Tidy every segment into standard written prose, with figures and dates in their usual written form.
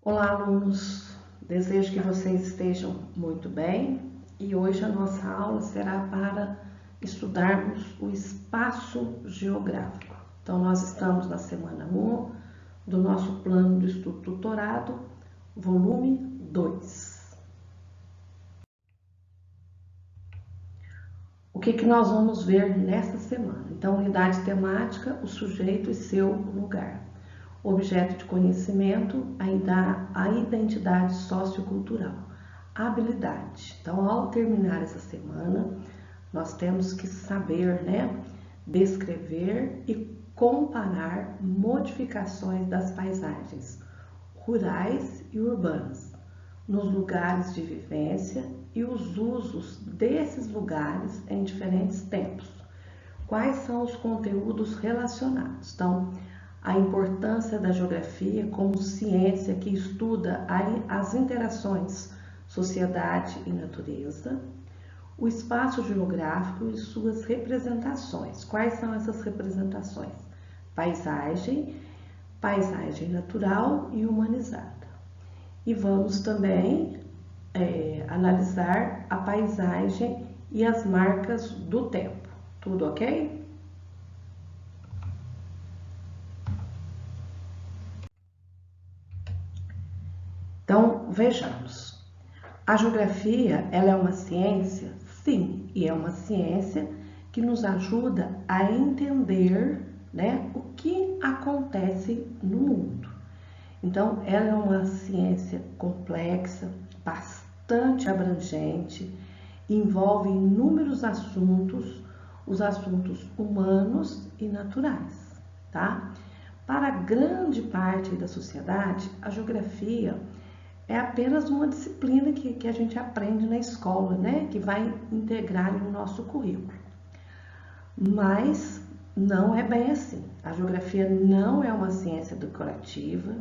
Olá, alunos! Desejo que vocês estejam muito bem e hoje a nossa aula será para estudarmos o espaço geográfico. Então, nós estamos na semana 1 do nosso plano de estudo tutorado, volume 2. O que nós vamos ver nesta semana? Então, unidade temática, o sujeito e seu lugar. Objeto de conhecimento, a identidade sociocultural. Habilidade. Então, ao terminar essa semana, nós temos que saber, descrever e comparar modificações das paisagens rurais e urbanas, nos lugares de vivência e os usos desses lugares em diferentes tempos. Quais são os conteúdos relacionados? Então, a importância da geografia como ciência que estuda as interações sociedade e natureza, o espaço geográfico e suas representações. Quais são essas representações? Paisagem, paisagem natural e humanizada. E vamos também analisar a paisagem e as marcas do tempo. Tudo ok? Então, vejamos. A geografia, ela é uma ciência? Sim, e é uma ciência que nos ajuda a entender, o que acontece no mundo. Então, ela é uma ciência complexa, bastante abrangente, envolve inúmeros assuntos, os assuntos humanos e naturais, tá? Para grande parte da sociedade, a geografia é apenas uma disciplina que a gente aprende na escola, que vai integrar no nosso currículo. Mas não é bem assim. A geografia não é uma ciência decorativa,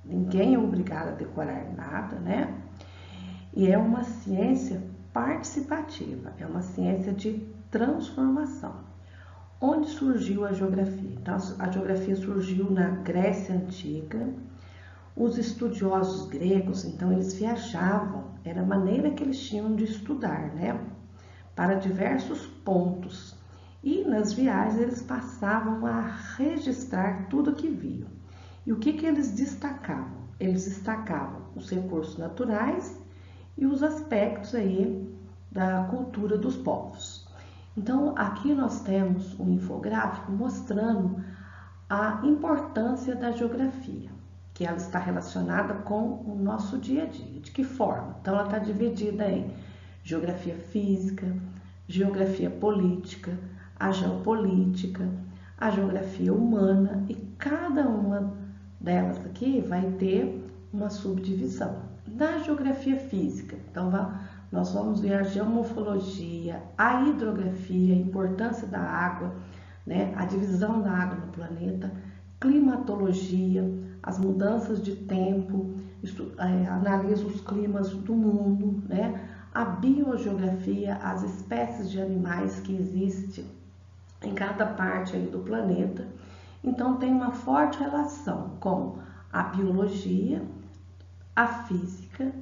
ninguém é obrigado a decorar nada, E é uma ciência participativa, é uma ciência de transformação. Onde surgiu a geografia? Então, a geografia surgiu na Grécia Antiga. Os estudiosos gregos, então, eles viajavam, era a maneira que eles tinham de estudar, para diversos pontos. E nas viagens eles passavam a registrar tudo que viam. E o que eles destacavam? Eles destacavam os recursos naturais e os aspectos aí da cultura dos povos. Então, aqui nós temos um infográfico mostrando a importância da geografia, que ela está relacionada com o nosso dia a dia. De que forma? Então, ela está dividida em geografia física, geografia política, a geopolítica, a geografia humana, e cada uma delas aqui vai ter uma subdivisão. Na geografia física, então nós vamos ver a geomorfologia, a hidrografia, a importância da água, a divisão da água no planeta, climatologia, as mudanças de tempo, analisa os climas do mundo, a biogeografia, as espécies de animais que existem em cada parte aí do planeta. Então, tem uma forte relação com a biologia, a física,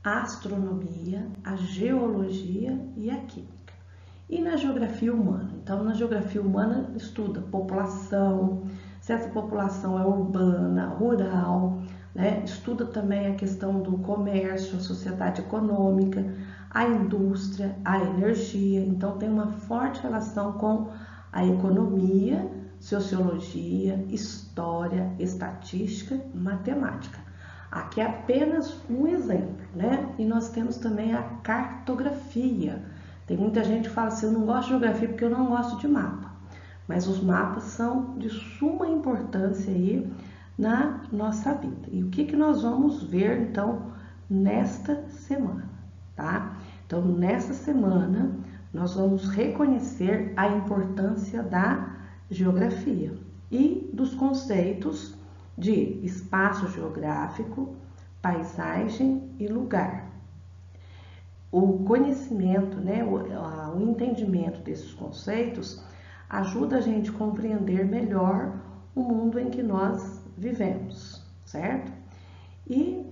a astronomia, a geologia e a química. E na geografia humana? Então, na geografia humana estuda população, se essa população é urbana, rural, estuda também a questão do comércio, a sociedade econômica, a indústria, a energia. Então, tem uma forte relação com a economia, sociologia, história, estatística, matemática. Aqui é apenas um exemplo, E nós temos também a cartografia. Tem muita gente que fala assim, eu não gosto de geografia porque eu não gosto de mapa. Mas os mapas são de suma importância aí na nossa vida. E o que nós vamos ver, então, nesta semana, tá? Então, nesta semana, nós vamos reconhecer a importância da geografia e dos conceitos de espaço geográfico, paisagem e lugar. O conhecimento, o entendimento desses conceitos ajuda a gente a compreender melhor o mundo em que nós vivemos, certo? E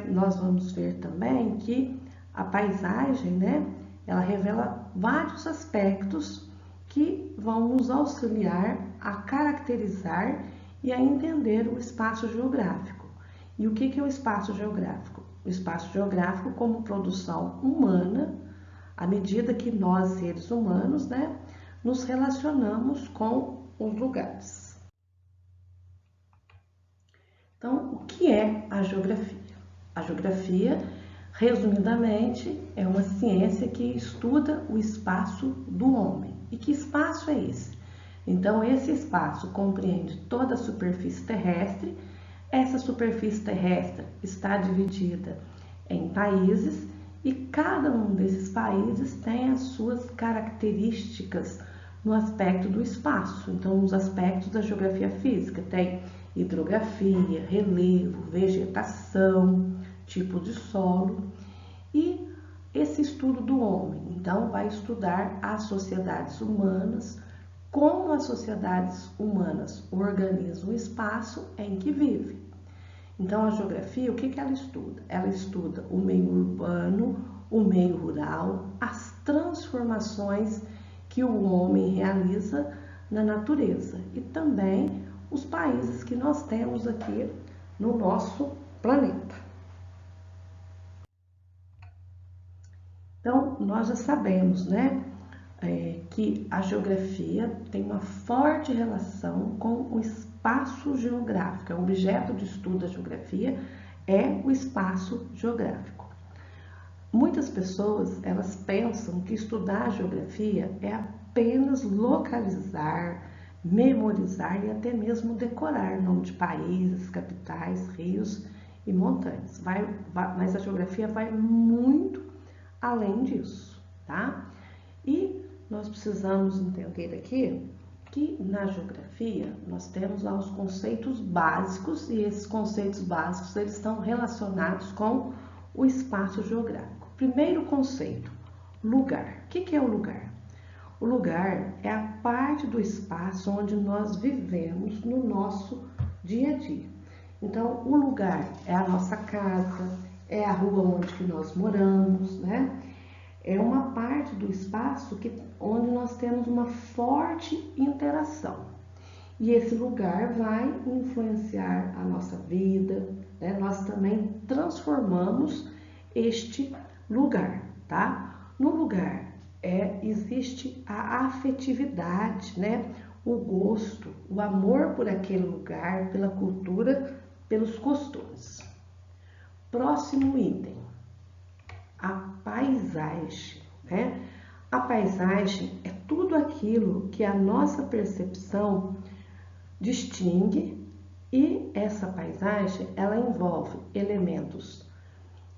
nós vamos ver também que a paisagem, né, ela revela vários aspectos que vão nos auxiliar a caracterizar e a entender o espaço geográfico. E o que é o espaço geográfico? O espaço geográfico como produção humana, à medida que nós, seres humanos, né, nos relacionamos com os lugares. Então, o que é a geografia? A geografia, resumidamente, é uma ciência que estuda o espaço do homem. E que espaço é esse? Então, esse espaço compreende toda a superfície terrestre. Essa superfície terrestre está dividida em países e cada um desses países tem as suas características no aspecto do espaço. Então, nos aspectos da geografia física, tem hidrografia, relevo, vegetação, tipo de solo e esse estudo do homem. Então, vai estudar as sociedades humanas, como as sociedades humanas organizam o espaço em que vivem. Então, a geografia, o que ela estuda? Ela estuda o meio urbano, o meio rural, as transformações que o homem realiza na natureza e também os países que nós temos aqui no nosso planeta. Então, nós já sabemos, né, que a geografia tem uma forte relação com o espaço geográfico. O objeto de estudo da geografia é o espaço geográfico. Muitas pessoas, elas pensam que estudar a geografia é apenas localizar, memorizar e até mesmo decorar nome de países, capitais, rios e montanhas. Mas a geografia vai muito além disso, tá? E nós precisamos entender aqui que na geografia nós temos lá os conceitos básicos e esses conceitos básicos eles estão relacionados com o espaço geográfico. Primeiro conceito, lugar. O que é o lugar? O lugar é a parte do espaço onde nós vivemos no nosso dia a dia. Então, o lugar é a nossa casa, é a rua onde que nós moramos, né? É uma parte do espaço onde nós temos uma forte interação. E esse lugar vai influenciar a nossa vida, né? Nós também transformamos este lugar, tá? No lugar existe a afetividade, né? O gosto, o amor por aquele lugar, pela cultura, pelos costumes. Próximo item, a paisagem, né? A paisagem é tudo aquilo que a nossa percepção distingue e essa paisagem ela envolve elementos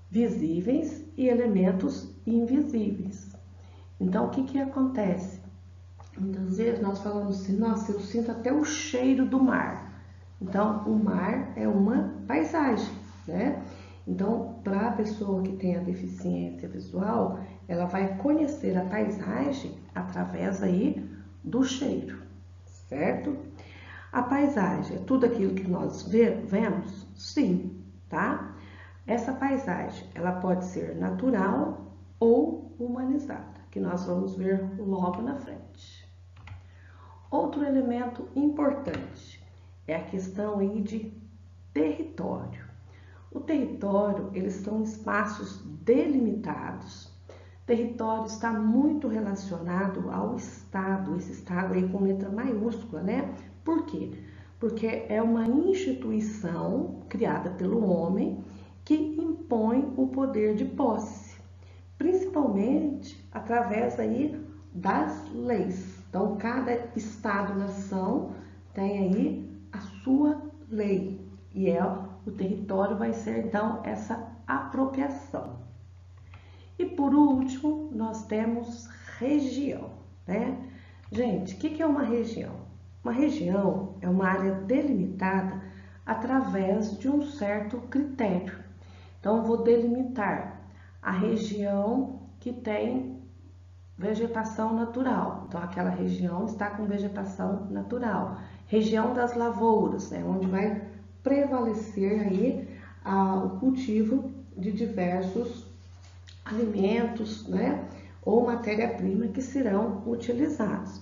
visíveis e elementos invisíveis. Então, o que acontece? Muitas vezes nós falamos assim, nossa, eu sinto até o cheiro do mar. Então, o mar é uma paisagem, né? Então, para a pessoa que tem a deficiência visual, ela vai conhecer a paisagem através aí do cheiro, certo? A paisagem é tudo aquilo que nós vemos? Sim, tá? Essa paisagem, ela pode ser natural ou humanizada, que nós vamos ver logo na frente. Outro elemento importante é a questão aí de território. O território, eles são espaços delimitados. Território está muito relacionado ao Estado, esse Estado aí com letra maiúscula, né? Por quê? Porque é uma instituição criada pelo homem que impõe o poder de posse, principalmente através aí das leis. Então, cada Estado-nação tem aí a sua lei e o território vai ser então essa apropriação. E por último, nós temos região, né? Gente, o que é uma região? Uma região é uma área delimitada através de um certo critério. Então, eu vou delimitar a região que tem vegetação natural. Então, aquela região está com vegetação natural. Região das lavouras, né? Onde vai prevalecer aí o cultivo de diversos alimentos, né, ou matéria-prima que serão utilizados.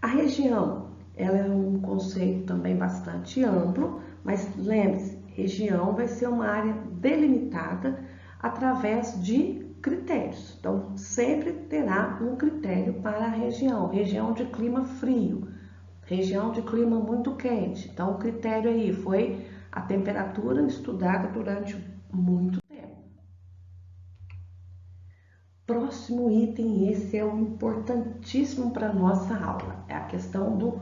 A região, ela é um conceito também bastante amplo, mas lembre-se, região vai ser uma área delimitada através de critérios. Então, sempre terá um critério para a região. Região de clima frio, região de clima muito quente. Então, o critério aí foi a temperatura estudada durante muito tempo. Próximo item, esse é o importantíssimo para a nossa aula, é a questão do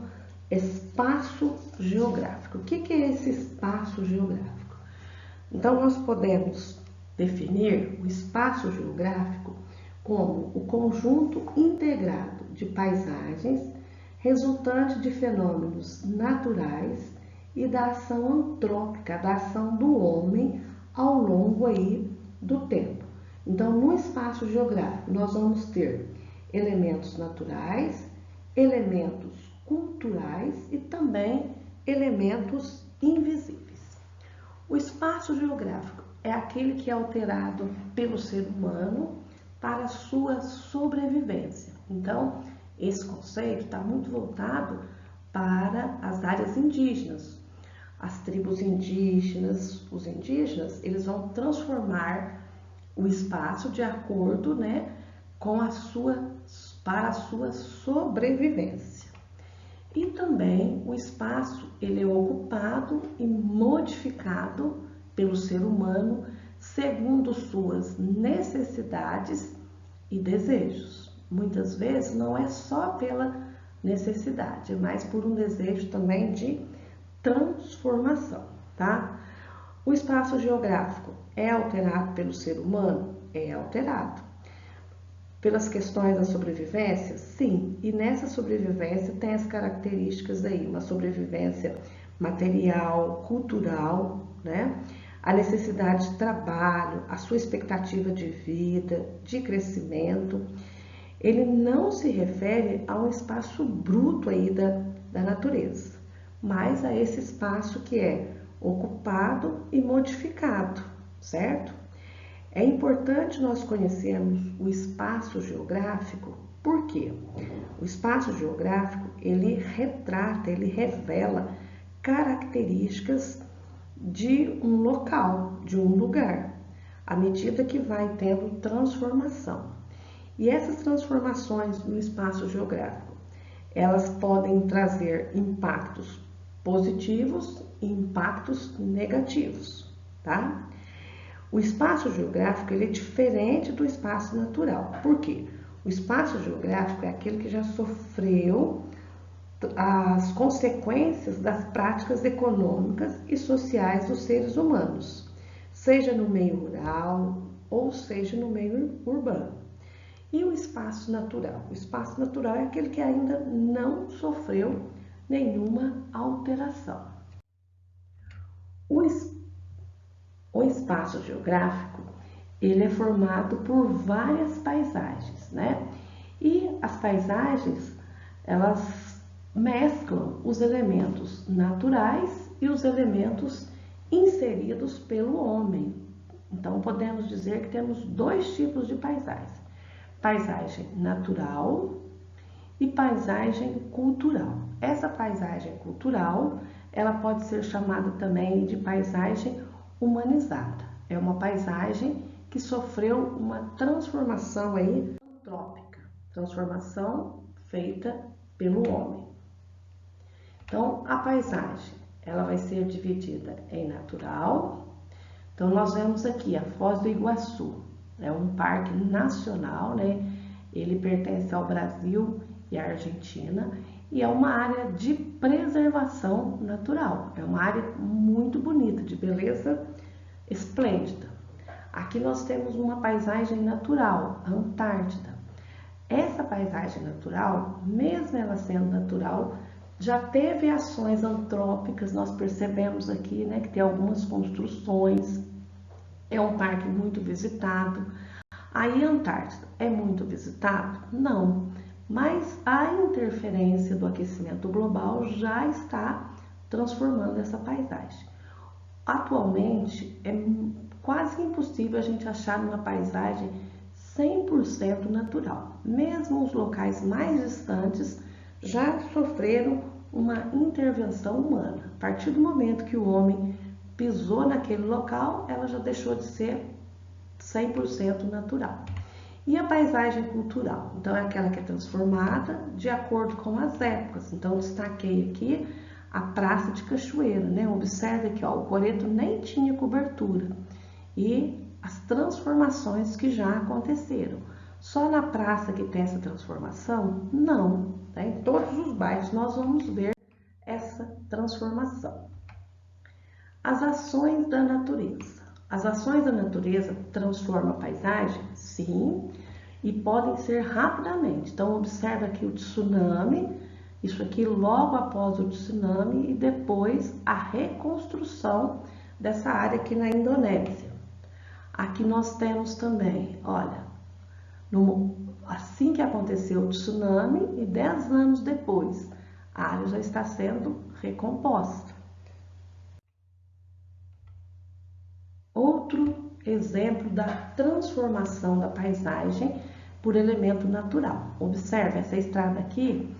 espaço geográfico. O que é esse espaço geográfico? Então, nós podemos definir o espaço geográfico como o conjunto integrado de paisagens resultante de fenômenos naturais e da ação antrópica, da ação do homem ao longo aí do tempo. Então, no espaço geográfico, nós vamos ter elementos naturais, elementos culturais e também elementos invisíveis. O espaço geográfico é aquele que é alterado pelo ser humano para a sua sobrevivência. Então, esse conceito está muito voltado para as áreas indígenas. As tribos indígenas, os indígenas, eles vão transformar o espaço de acordo, né, com para a sua sobrevivência. E também o espaço, ele é ocupado e modificado pelo ser humano segundo suas necessidades e desejos. Muitas vezes não é só pela necessidade, mas por um desejo também de transformação, tá? O espaço geográfico é alterado pelo ser humano? É alterado. Pelas questões da sobrevivência? Sim. E nessa sobrevivência tem as características aí, uma sobrevivência material, cultural, né? A necessidade de trabalho, a sua expectativa de vida, de crescimento. Ele não se refere a um espaço bruto aí da natureza, mas a esse espaço que é ocupado e modificado, certo? É importante nós conhecermos o espaço geográfico, porque o espaço geográfico, ele retrata, ele revela características de um local, de um lugar, à medida que vai tendo transformação. E essas transformações no espaço geográfico, elas podem trazer impactos positivos e impactos negativos, tá? O espaço geográfico, ele é diferente do espaço natural. Por quê? O espaço geográfico é aquele que já sofreu as consequências das práticas econômicas e sociais dos seres humanos, seja no meio rural ou seja no meio urbano. E o espaço natural? O espaço natural é aquele que ainda não sofreu nenhuma alteração. O espaço geográfico, ele é formado por várias paisagens, né? E as paisagens, elas mesclam os elementos naturais e os elementos inseridos pelo homem. Então, podemos dizer que temos dois tipos de paisagem: paisagem natural e paisagem cultural. Essa paisagem cultural, ela pode ser chamada também de paisagem humanizada. É uma paisagem que sofreu uma transformação aí antrópica, transformação feita pelo homem. Então, a paisagem, ela vai ser dividida em natural. Então, nós vemos aqui a Foz do Iguaçu, é um parque nacional, né? Ele pertence ao Brasil e à Argentina e é uma área de preservação natural. É uma área muito bonita, de beleza esplêndida. Aqui nós temos uma paisagem natural, a Antártida. Essa paisagem natural, mesmo ela sendo natural, já teve ações antrópicas. Nós percebemos aqui, né, que tem algumas construções. É um parque muito visitado. Aí a Antártida é muito visitado? Não, mas a interferência do aquecimento global já está transformando essa paisagem. atualmente é quase impossível a gente achar uma paisagem 100% natural. Mesmo os locais mais distantes já sofreram uma intervenção humana. A partir do momento que o homem pisou naquele local, ela já deixou de ser 100% natural. E a paisagem cultural? Então, é aquela que é transformada de acordo com as épocas. Então, destaquei aqui a Praça de Cachoeira, né? Observe aqui, ó, o coreto nem tinha cobertura. E as transformações que já aconteceram. Só na praça que tem essa transformação? Não. Né? Em todos os bairros nós vamos ver essa transformação. As ações da natureza. As ações da natureza transformam a paisagem? Sim, e podem ser rapidamente. Então, observe aqui o tsunami, isso aqui logo após o tsunami e depois a reconstrução dessa área aqui na Indonésia. Aqui nós temos também, olha, assim que aconteceu o tsunami e 10 anos depois, a área já está sendo recomposta. Outro exemplo da transformação da paisagem por elemento natural. Observe, essa estrada aqui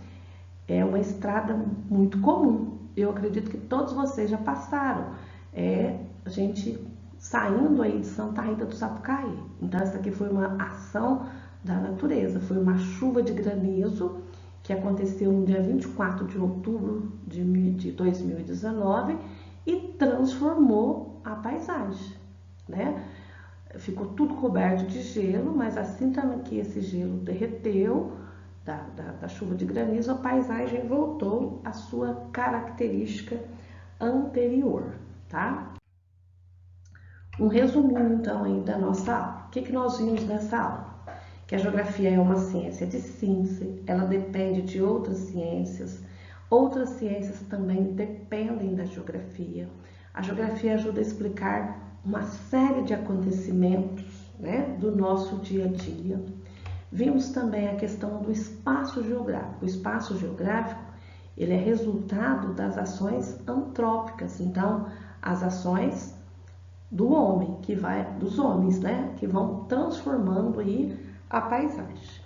é uma estrada muito comum. Eu acredito que todos vocês já passaram. A gente saindo aí de Santa Rita do Sapucaí. Então, essa aqui foi uma ação da natureza. Foi uma chuva de granizo que aconteceu no dia 24 de outubro de 2019 e transformou a paisagem, né? Ficou tudo coberto de gelo, mas assim também que esse gelo derreteu da chuva de granizo, a paisagem voltou à sua característica anterior, tá? Um resuminho, então, aí da nossa aula. O que nós vimos nessa aula? Que a geografia é uma ciência de síntese, ela depende de outras ciências também dependem da geografia. A geografia ajuda a explicar uma série de acontecimentos, né, do nosso dia a dia. Vimos também a questão do espaço geográfico. O espaço geográfico, ele é resultado das ações antrópicas, então, as ações do homem, dos homens, né, que vão transformando aí a paisagem.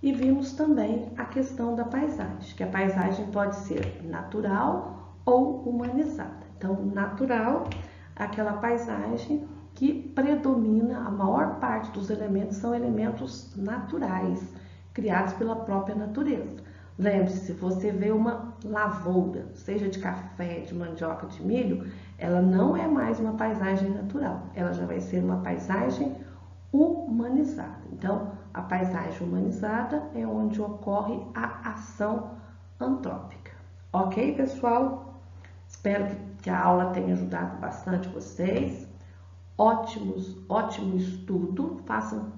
E vimos também a questão da paisagem, que a paisagem pode ser natural ou humanizada. Então, natural, aquela paisagem que predomina, a maior parte dos elementos são elementos naturais, criados pela própria natureza. Lembre-se, se você vê uma lavoura, seja de café, de mandioca, de milho, ela não é mais uma paisagem natural, ela já vai ser uma paisagem humanizada. Então, a paisagem humanizada é onde ocorre a ação antrópica. Ok, pessoal? Espero que a aula tenha ajudado bastante vocês. Ótimo estudo, façam